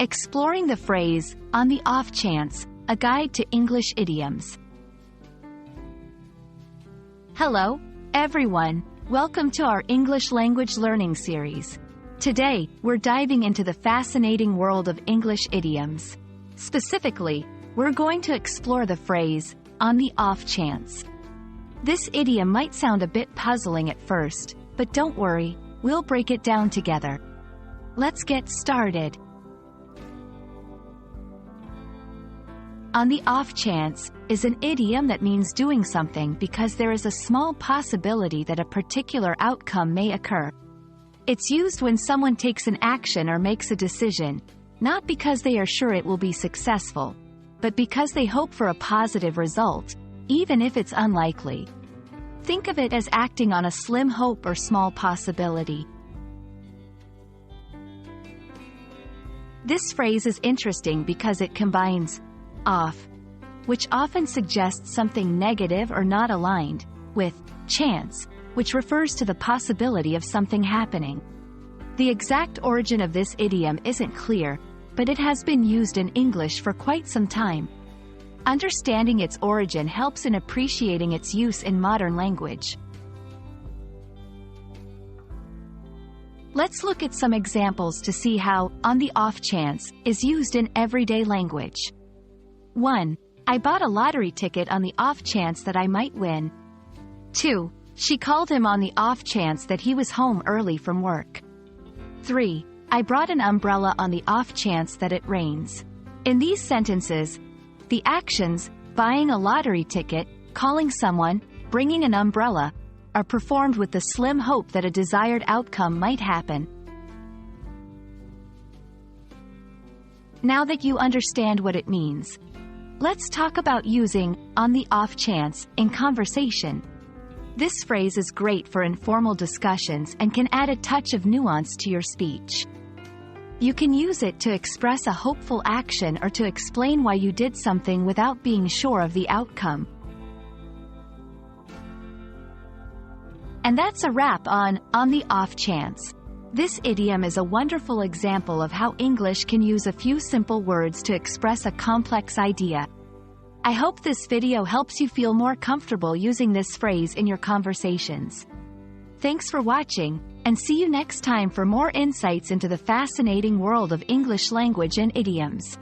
Exploring the phrase, on the off chance, a guide to English idioms. Hello, everyone. Welcome to our English language learning series. Today, we're diving into the fascinating world of English idioms. Specifically, we're going to explore the phrase, on the off chance. This idiom might sound a bit puzzling at first, but don't worry, we'll break it down together. Let's get started. On the off chance is an idiom that means doing something because there is a small possibility that a particular outcome may occur. It's used when someone takes an action or makes a decision, not because they are sure it will be successful, but because they hope for a positive result, even if it's unlikely. Think of it as acting on a slim hope or small possibility. This phrase is interesting because it combines off, which often suggests something negative or not aligned, with chance, which refers to the possibility of something happening. The exact origin of this idiom isn't clear, but it has been used in English for quite some time. Understanding its origin helps in appreciating its use in modern language. Let's look at some examples to see how on the off chance is used in everyday language. 1. I bought a lottery ticket on the off chance that I might win. 2. She called him on the off chance that he was home early from work. 3. I brought an umbrella on the off chance that it rains. In these sentences, the actions, buying a lottery ticket, calling someone, bringing an umbrella, are performed with the slim hope that a desired outcome might happen. Now that you understand what it means, let's talk about using on the off chance in conversation. This phrase is great for informal discussions and can add a touch of nuance to your speech. You can use it to express a hopeful action or to explain why you did something without being sure of the outcome. And that's a wrap on the off chance. This idiom is a wonderful example of how English can use a few simple words to express a complex idea. I hope this video helps you feel more comfortable using this phrase in your conversations. Thanks for watching, and see you next time for more insights into the fascinating world of English language and idioms.